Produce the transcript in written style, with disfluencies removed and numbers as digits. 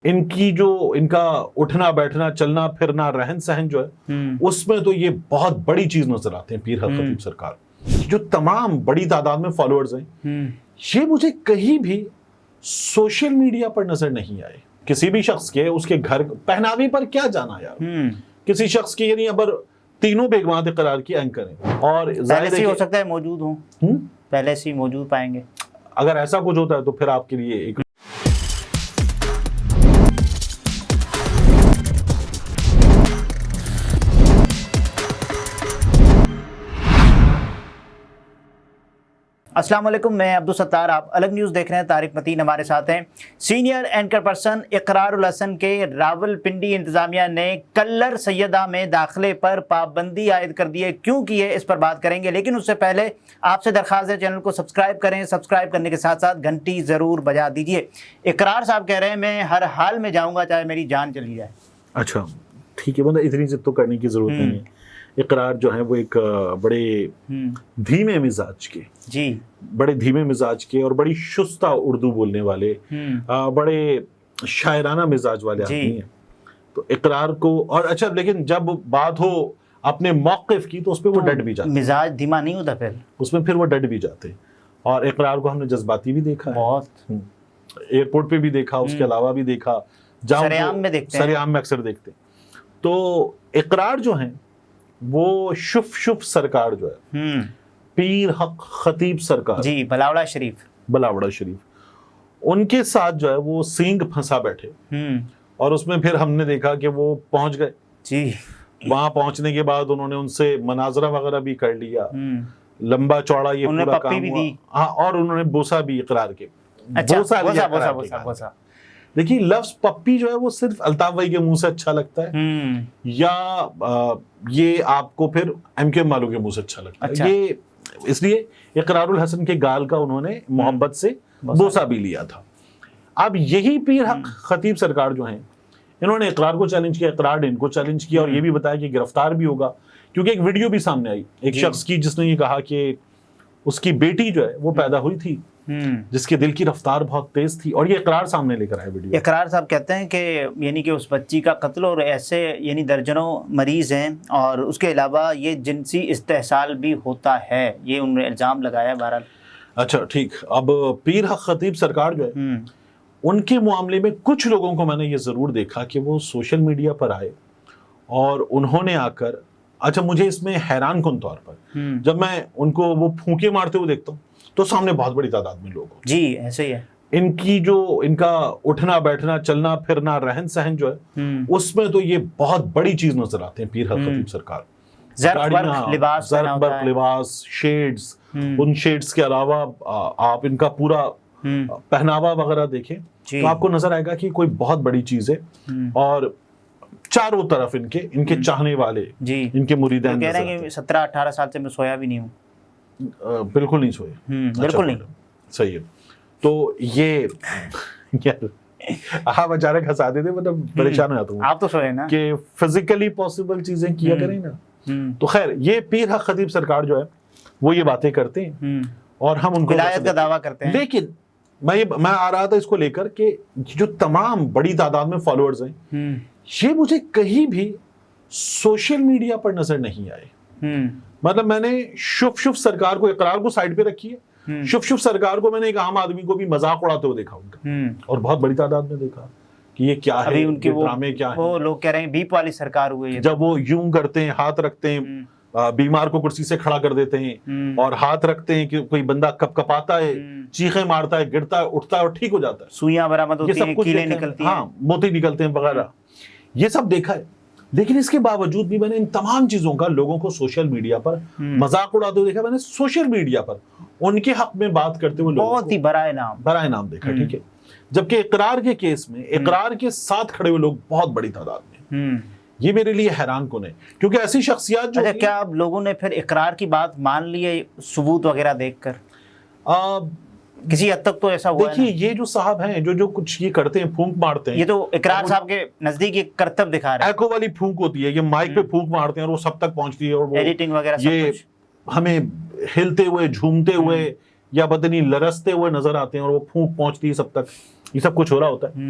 ان کی جو ان کا اٹھنا بیٹھنا چلنا پھرنا رہن سہن جو ہے اس میں تو یہ بہت بڑی چیز نظر آتے ہیں پیر حق خطیب سرکار. جو تمام بڑی تعداد میں فالوورز ہیں یہ مجھے کہیں بھی سوشل میڈیا پر نظر نہیں آئے. کسی بھی شخص کے اس کے گھر پہناوے پر کیا جانا یار, کسی شخص کی یعنی ابر تینوں بیگمات اقرار کی اینکر ہیں اور پہلے سے ہو سکتا ہے موجود ہوں, پہلے سے موجود پائیں گے. اگر ایسا کچھ ہوتا ہے تو پھر آپ کے لیے ایک السلام علیکم, میں عبدالستار, آپ الگ نیوز دیکھ رہے ہیں. طارق متین ہمارے ساتھ ہیں. سینئر اینکر پرسن اقرار الحسن کے راول پنڈی انتظامیہ نے کلر سیدہ میں داخلے پر پابندی عائد کر دی ہے. کیوں کی ہے اس پر بات کریں گے, لیکن اس سے پہلے آپ سے درخواست ہے چینل کو سبسکرائب کریں. سبسکرائب کرنے کے ساتھ ساتھ گھنٹی ضرور بجا دیجئے. اقرار صاحب کہہ رہے ہیں میں ہر حال میں جاؤں گا چاہے میری جان چلی جائے. اچھا ٹھیک ہے, مطلب اتنی ضد تو کرنے کی ضرورت نہیں ہے. اقرار جو ہیں وہ ایک بڑے دھیمے مزاج کے, جی بڑے دھیمے مزاج کے اور بڑی شستہ اردو بولنے والے, بڑے شاعرانہ مزاج والے آدمی ہیں. تو اقرار کو اور اچھا, لیکن جب بات ہو اپنے موقف کی تو اس پہ وہ ڈٹ بھی جاتے ہیں. مزاج دھیما نہیں ہوتا, پھر اس میں پھر وہ ڈٹ بھی جاتے ہیں. اور اقرار کو ہم نے جذباتی بھی دیکھا ہے, بہت ایئرپورٹ پہ بھی دیکھا, اس کے علاوہ بھی دیکھا, سریعام میں دیکھتے ہیں, سریعام میں اکثر دیکھتے ہیں. تو اقرار جو ہیں وہ شف سرکار جو ہے, پیر حق خطیب سرکار, جی بلاوڑا شریف, ان کے ساتھ جو ہے وہ سینگ پھنسا بیٹھے. اور اس میں پھر ہم نے دیکھا کہ وہ پہنچ گئے. جی وہاں پہنچنے کے بعد انہوں نے ان سے مناظرہ وغیرہ بھی کر لیا, لمبا چوڑا یہ پورا کام ہوا. ہاں, اور انہوں نے بوسا بھی اقرار کے. بوسا دیکھیے, لفظ پپی جو ہے وہ صرف الطاف بھائی کے منہ سے اچھا لگتا ہے یا یہ آپ کو پھر ایم کے مالو کے منہ سے اچھا لگتا ہے. یہ اس لیے اقرار الحسن کے گال کا انہوں نے محبت سے بوسا بھی لیا تھا. اب یہی پیر حق خطیب سرکار جو ہیں انہوں نے اقرار کو چیلنج کیا, اقرار نے ان کو چیلنج کیا, اور یہ بھی بتایا کہ گرفتار بھی ہوگا. کیونکہ ایک ویڈیو بھی سامنے آئی ایک شخص کی جس نے یہ کہا کہ اس کی بیٹی جو ہے وہ پیدا ہوئی تھی جس کے دل کی رفتار بہت تیز تھی, اور یہ اقرار سامنے لے کر آئے ویڈیو. اقرار صاحب کہتے ہیں کہ یعنی کہ اس بچی کا قتل اور ایسے یعنی درجنوں مریض ہیں, اور اس کے علاوہ یہ جنسی استحصال بھی ہوتا ہے, یہ انہوں نے الزام لگایا. بہرحال اچھا ٹھیک, اب پیر حق خطیب سرکار جو ہے ان کے معاملے میں کچھ لوگوں کو میں نے یہ ضرور دیکھا کہ وہ سوشل میڈیا پر آئے اور انہوں نے آ کر, اچھا مجھے اس میں حیران کن طور پر جب میں ان کو وہ پھونکے مارتے ہوئے دیکھتا ہوں تو سامنے بہت بڑی تعداد میں لوگ ہیں. جی ایسے ہی ہے. ان کی جو ان کا اٹھنا بیٹھنا چلنا پھرنا رہن سہن جو ہے اس میں تو یہ بہت بڑی چیز نظر آتے ہیں پیر حق خطیب سرکار. زرق برق لباس, شیڈز, ان شیڈز کے علاوہ آپ ان کا پورا پہناوا وغیرہ دیکھیں تو آپ کو نظر آئے گا کہ کوئی بہت بڑی چیز ہے. اور چاروں طرف ان کے چاہنے والے, ان کے مریدین کہہ رہے ہیں کہ 17-18 سال سے میں سویا بھی نہیں ہوں. بالکل نہیں سوئے, بالکل نہیں. صحیح ہے. تو یہ آپ اچانک ہنسا دیتے, مطلب پریشان ہو جاتا ہوں. آپ تو سوئے نا کہ فزیکلی پاسبل چیزیں کیا کریں نا. تو خیر, یہ پیر حق خطیب سرکار جو ہے وہ یہ باتیں کرتے ہیں اور ہم ان کو ولایت کا دعویٰ کرتے ہیں. لیکن میں آ رہا تھا اس کو لے کر کہ جو تمام بڑی تعداد میں فالوورز ہیں یہ مجھے کہیں بھی سوشل میڈیا پر نظر نہیں آئے. مطلب میں نے شف سرکار کو, اقرار کو سائڈ پہ رکھی ہے, شف سرکار کو میں نے ایک عام آدمی کو بھی مذاق اڑاتے ہوئے دیکھا ان کا, اور بہت بڑی تعداد میں دیکھا کہ یہ کیا ہے, ان کے ڈرامے کیا ہیں. وہ لوگ کہہ رہے ہیں بیپ والی سرکار ہوئی ہے, جب وہ یوں کرتے ہیں, ہاتھ رکھتے ہیں, بیمار کو کرسی سے کھڑا کر دیتے ہیں اور ہاتھ رکھتے ہیں کہ کوئی بندہ کپ کپاتا ہے, چیخیں مارتا ہے, گرتا ہے, اٹھتا ہے اور ٹھیک ہو جاتا ہے, سوئیاں برآمد ہوتی ہیں, کیلیں نکلتی ہیں, ہاں موتی نکلتے ہیں وغیرہ, یہ سب دیکھا ہے. لیکن اس کے باوجود بھی میں نے ان تمام چیزوں کا لوگوں کو سوشل میڈیا پر مذاق اڑاتے ہوئے دیکھا. میں نے سوشل میڈیا پر ان کے حق میں بات کرتے ہوئے بہت ہی برائے نام دیکھا. ٹھیک ہے, جبکہ اقرار کے کیس میں اقرار کے ساتھ کھڑے ہوئے لوگ بہت بڑی تعداد میں. یہ میرے لیے حیران کن ہے کیونکہ ایسی شخصیات جو کیا اب لوگوں نے پھر اقرار کی بات مان لی ہے ثبوت وغیرہ دیکھ کر؟ کسی حد تک تو ایسا ہوا ہے. دیکھیے, یہ جو صاحب ہیں جو کچھ یہ کرتے ہیں, پھونک مارتے ہیں, یہ تو اقرار صاحب کے نزدیک ایک کرتب دکھا رہے ہیں. ایکو والی پھونک ہوتی ہے, یہ مائک پہ پھونک مارتے ہیں اور وہ سب تک پہنچتی ہے, اور وہ ایڈیٹنگ وغیرہ یہ ہمیں ہلتے ہوئے, جھومتے ہوئے یا بدنی لرزتے ہوئے نظر آتے ہیں, اور وہ پھونک پہنچتی ہے سب تک. یہ سب کچھ ہو رہا ہوتا ہے.